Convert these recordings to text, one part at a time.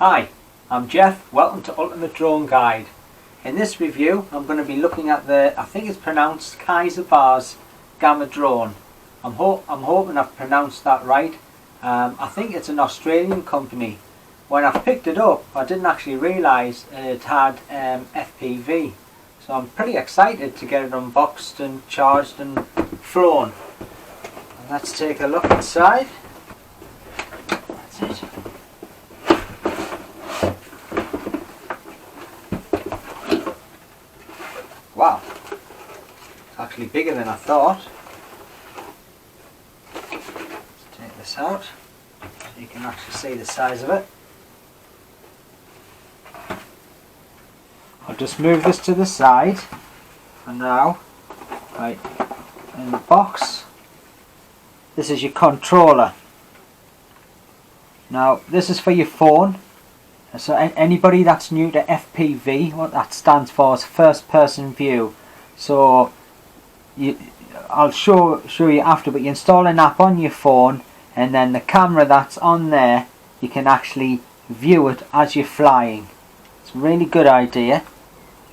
Hi, I'm Jeff. Welcome to Ultimate Drone Guide. In this review I'm going to be looking at the, I think it's pronounced Kaiser Baas Gamma drone. I'm hoping I've pronounced that right. I think it's an Australian company. When I picked it up I didn't actually realise it had FPV. So I'm pretty excited to get it unboxed and charged and flown. Let's take a look inside. That's it. Wow, it's actually bigger than I thought. Let's take this out so you can actually see the size of it. I'll just move this to the side for now. Right, in the box, this is your controller. Now this is for your phone. So anybody that's new to FPV, what that stands for is first person view. So I'll show you after, but you install an app on your phone and then the camera that's on there, you can actually view it as you're flying. It's a really good idea.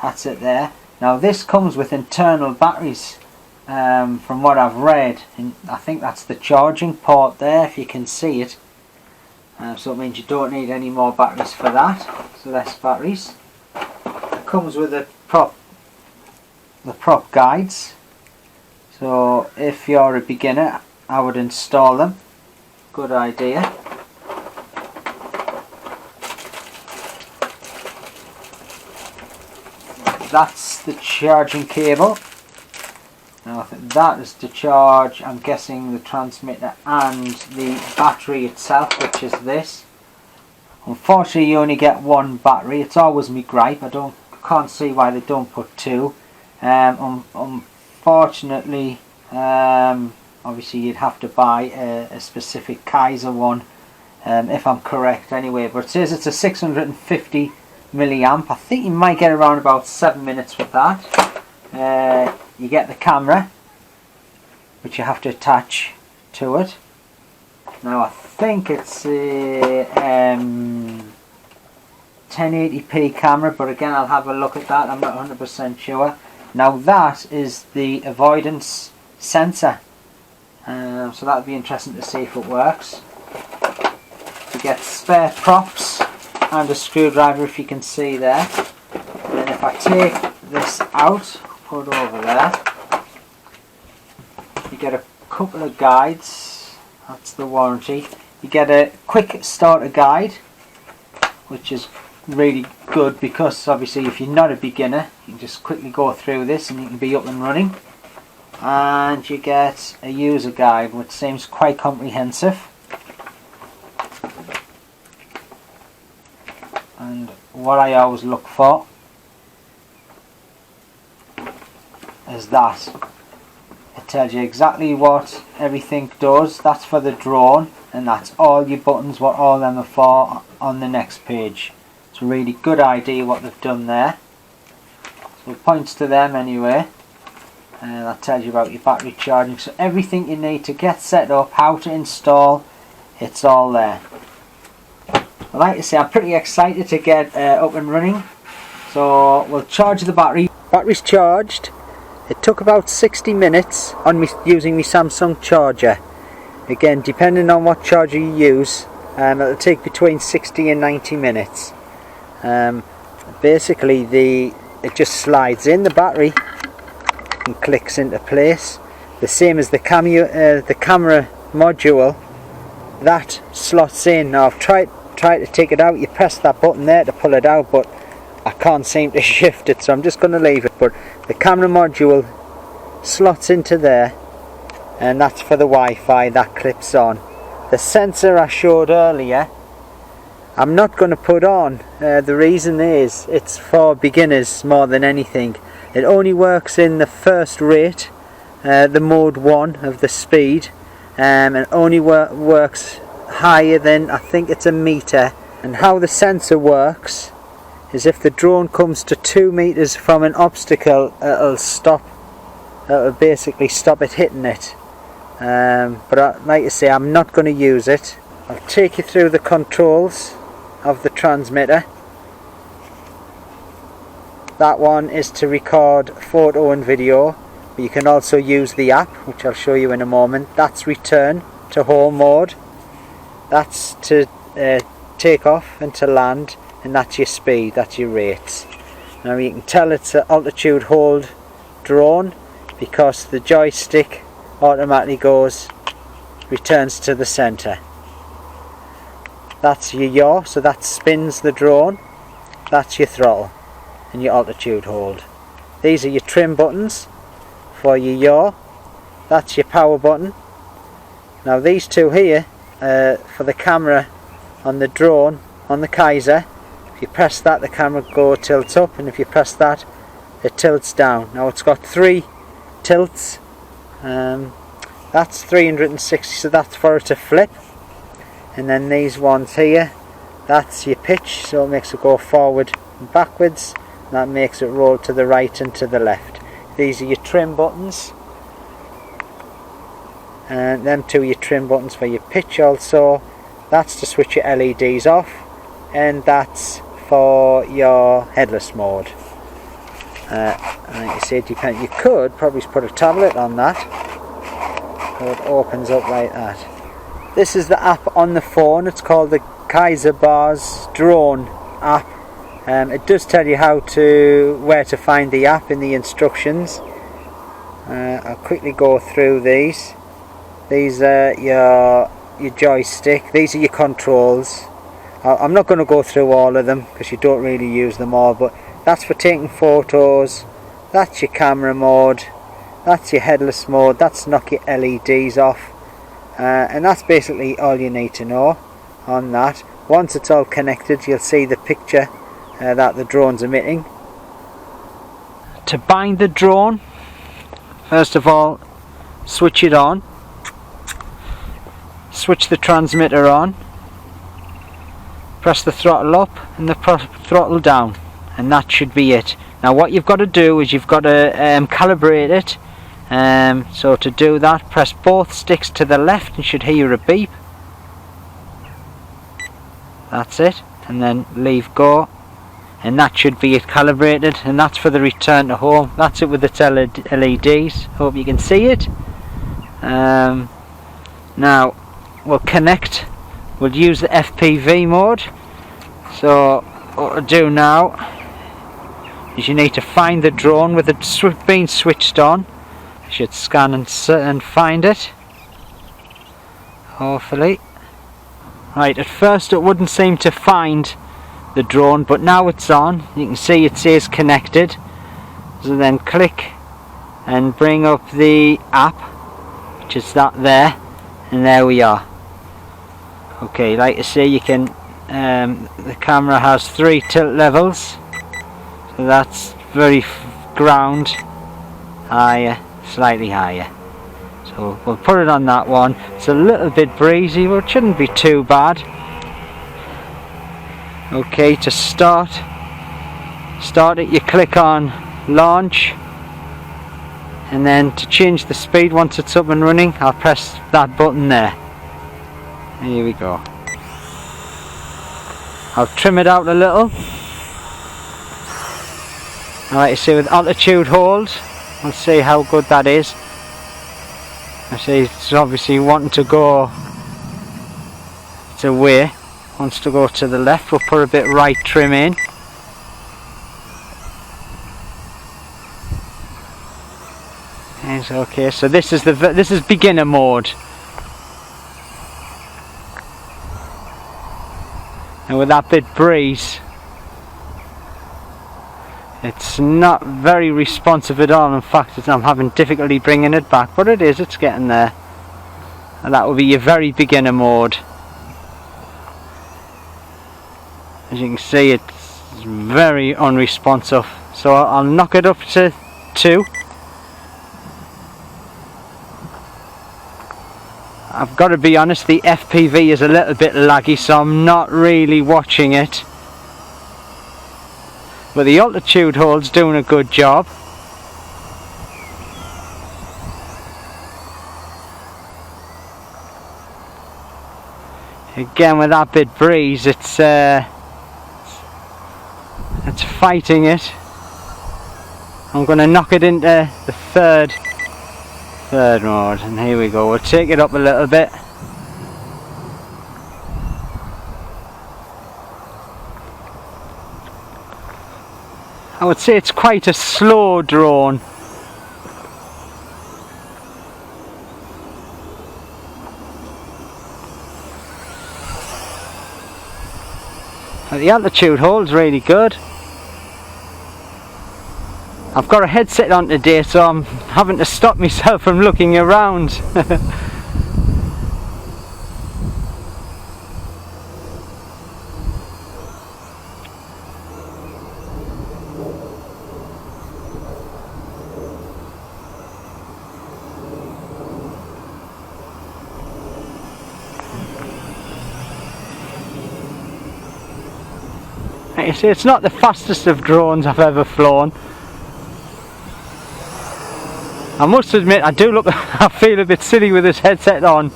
That's it there. Now this comes with internal batteries from what I've read, and I think that's the charging port there if you can see it. So it means you don't need any more batteries for that, so less batteries. It comes with the prop guides, so if you're a beginner I would install them. Good idea. That's the charging cable. Now I think that is to charge, I'm guessing, the transmitter and the battery itself, which is this. Unfortunately you only get one battery. It's always my gripe. I can't see why they don't put two. Unfortunately, obviously you'd have to buy a specific Kaiser one, if I'm correct anyway. But it says it's a 650 milliamp. I think you might get around about 7 minutes with that. You get the camera, which you have to attach to it. Now I think it's a 1080p camera, but again I'll have a look at that. I'm not 100% sure. Now that is the avoidance sensor, so that'll be interesting to see if it works. You get spare props and a screwdriver, if you can see there. And if I take this out, put over there, you get a couple of guides. That's the warranty. You get a quick starter guide, which is really good because obviously if you're not a beginner you can just quickly go through this and you can be up and running. And you get a user guide, which seems quite comprehensive. And what I always look for is that it tells you exactly what everything does. That's for the drone, and that's all your buttons, what all them are for, on the next page. It's a really good idea what they've done there. So it points to them anyway, and that tells you about your battery charging. So everything you need to get set up, how to install, it's all there. Like I say, I'm pretty excited to get up and running. So we'll charge the battery. Battery's charged. It took about 60 minutes on me using my Samsung charger. Again, depending on what charger you use, it'll take between 60 and 90 minutes. Basically, it just slides in the battery and clicks into place. The same as the camera module, that slots in. Now I've tried to take it out. You press that button there to pull it out, but I can't seem to shift it, so I'm just going to leave it. But the camera module slots into there, and that's for the Wi-Fi. That clips on. The sensor I showed earlier, I'm not going to put on. The reason is it's for beginners more than anything. It only works in the first rate, the mode 1 of the speed, and it only works higher than, I think it's a meter. And how the sensor works is if the drone comes to 2 meters from an obstacle, it'll stop. It'll basically stop it hitting it. But like I say, I'm not going to use it. I'll take you through the controls. of the transmitter. That one is to record photo and video, but you can also use the app, which I'll show you in a moment. That's return to home mode. That's to take off and to land, and that's your speed, that's your rates. Now you can tell it's an altitude hold drone because the joystick automatically returns to the center. That's your yaw, so that spins the drone. That's your throttle and your altitude hold. These are your trim buttons for your yaw. That's your power button. Now these two here for the camera on the drone on the Kaiser. If you press that, the camera tilts up, and if you press that, it tilts down. Now it's got 3 tilts. That's 360, so that's for it to flip. And then these ones here, that's your pitch, so it makes it go forward and backwards. And that makes it roll to the right and to the left. These are your trim buttons. And them two are your trim buttons for your pitch also. That's to switch your LEDs off. And that's for your headless mode. And like I said, you could probably put a tablet on that. So it opens up like that. This is the app on the phone. It's called the Kaiser Baas drone app. It does tell you where to find the app in the instructions. I'll quickly go through these. These are your joystick. These are your controls. I'm not going to go through all of them because you don't really use them all, but that's for taking photos. That's your camera mode. That's your headless mode. That's to knock your LEDs off. And that's basically all you need to know on that. Once it's all connected, you'll see the picture that the drone's emitting. To bind the drone, first of all, switch it on. Switch the transmitter on. Press the throttle up and the throttle down, and that should be it. Now what you've got to do is you've got to calibrate it. So to do that, press both sticks to the left and should hear a beep. That's it, and then leave go, and that should be it calibrated, and that's for the return to home. That's it with its LEDs. Hope you can see it. Now we'll connect. We'll use the FPV mode. So what we'll do now is you need to find the drone with it being switched on. You should scan and find it, hopefully. Right, at first it wouldn't seem to find the drone, but now it's on. You can see it says connected. So then click and bring up the app, which is that there, and there we are. Okay, like I say, you can the camera has 3 tilt levels, so that's very ground, higher, slightly higher. So we'll put it on that one. It's a little bit breezy, but it shouldn't be too bad. Okay, to start it, you click on launch, and then to change the speed once it's up and running, I'll press that button there. Here we go. I'll trim it out a little. Like I say, with altitude hold, we'll see how good that is. I see it's obviously wanting to go, it's away, wants to go to the left. We'll put a bit right trim in. It's okay, so this is beginner mode. And with that bit breeze, it's not very responsive at all. In fact, I'm having difficulty bringing it back, but it's getting there. And that will be your very beginner mode. As you can see, it's very unresponsive. So I'll knock it up to 2. I've got to be honest, the FPV is a little bit laggy, so I'm not really watching it. But the altitude hold's doing a good job. Again with that bit breeze, it's fighting it. I'm going to knock it into the third mode, and here we go. We'll take it up a little bit. I would say it's quite a slow drone. But the altitude holds really good. I've got a headset on today, so I'm having to stop myself from looking around. Like you see, it's not the fastest of drones I've ever flown. I must admit, I do look, I feel a bit silly with this headset on.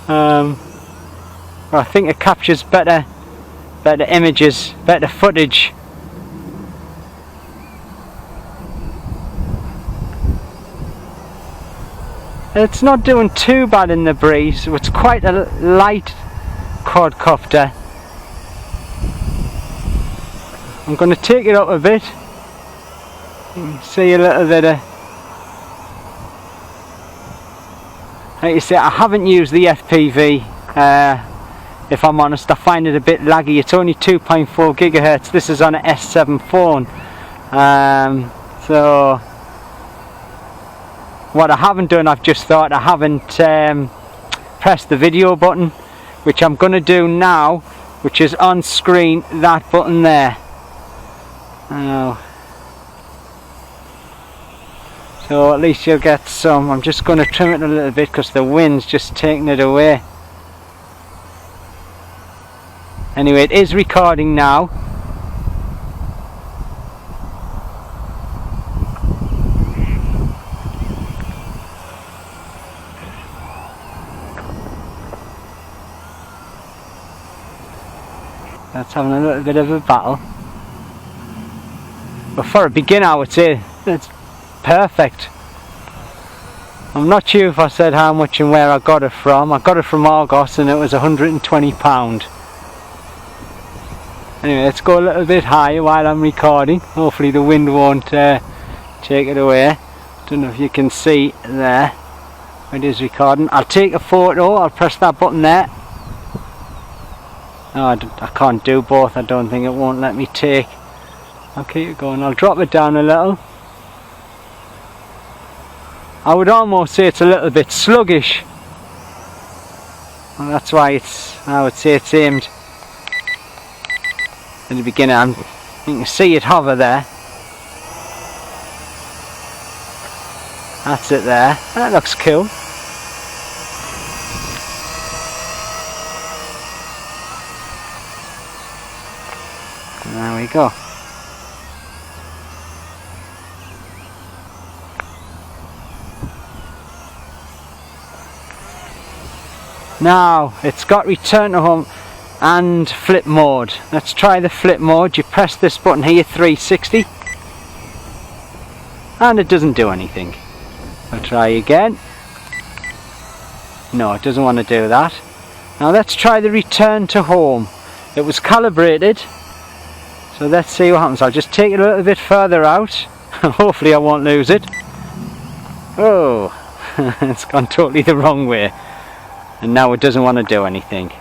I think it captures better images, better footage. It's not doing too bad in the breeze. It's quite a light quadcopter. I'm going to take it up a bit. You can see a little bit of. Like you see, I haven't used the FPV. If I'm honest, I find it a bit laggy. It's only 2.4 gigahertz. This is on an S7 phone. So what I haven't done, I've just thought I haven't pressed the video button, which I'm going to do now, which is on screen, that button there. So at least you'll get some. I'm just going to trim it a little bit because the wind's just taking it away. Anyway, it is recording now. That's having a little bit of a battle. But for a beginner, I would say it's perfect. I'm not sure if I said how much and where I got it from. I got it from Argos and it was £120. Anyway, let's go a little bit higher while I'm recording. Hopefully the wind won't take it away. Don't know if you can see there. It is recording. I'll take a photo. I'll press that button there. No, I can't do both. I don't think it won't let me take. I'll keep it going. I'll drop it down a little. I would almost say it's a little bit sluggish. Well, that's why I would say it's aimed at the beginner. You can see it hover there. That's it there. That looks cool. There we go. Now it's got return to home and flip mode. Let's try the flip mode. You press this button here, 360, and it doesn't do anything. I'll try again. No, it doesn't want to do that. Now let's try the return to home. It was calibrated, so let's see what happens. I'll just take it a little bit further out. Hopefully I won't lose it. Oh, it's gone totally the wrong way. And now it doesn't want to do anything.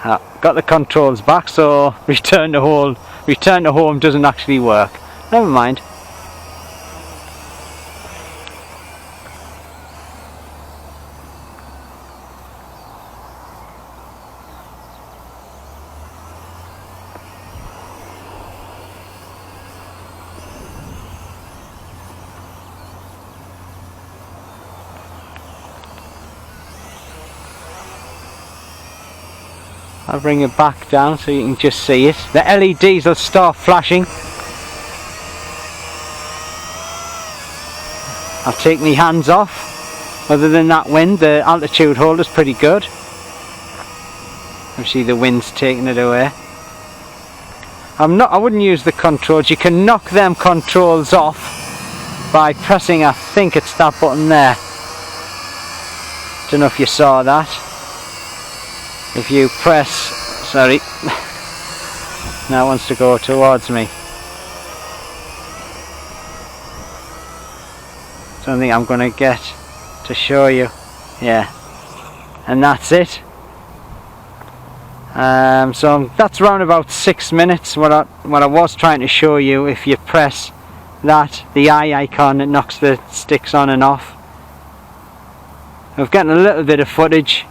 Got the controls back, so return to home doesn't actually work. Never mind. I'll bring it back down so you can just see it. The LEDs will start flashing. I'll take my hands off. Other than that wind, the altitude hold is pretty good. Obviously the wind's taking it away. I wouldn't use the controls. You can knock them controls off by pressing, I think it's that button there. Don't know if you saw that. If you press, sorry, now it wants to go towards me. Don't think I'm going to get to show you. Yeah, and that's it. So that's around about 6 minutes. What I was trying to show you, if you press that, the eye icon, it knocks the sticks on and off. I've gotten a little bit of footage.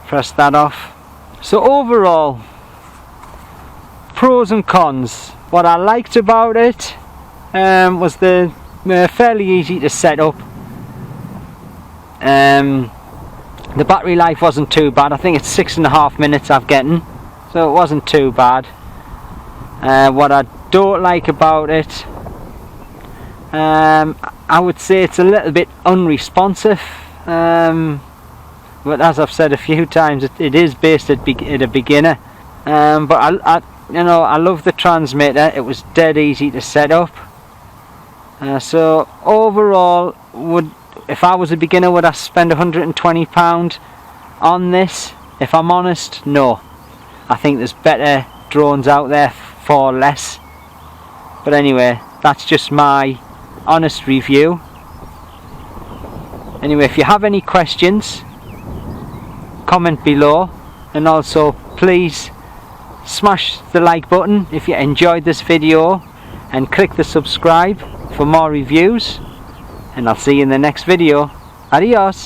Press that off. So overall, pros and cons. What I liked about it was the fairly easy to set up. The battery life wasn't too bad. I think it's 6.5 minutes I've gotten, so it wasn't too bad. What I don't like about it, I would say it's a little bit unresponsive, but as I've said a few times, it is based at a beginner. But I love the transmitter. It was dead easy to set up. So overall, if I was a beginner, would I spend £120 on this? If I'm honest, no. I think there's better drones out there for less. But anyway, that's just my honest review. Anyway, if you have any questions, comment below, and also please smash the like button if you enjoyed this video, and click the subscribe for more reviews. And I'll see you in the next video. Adios!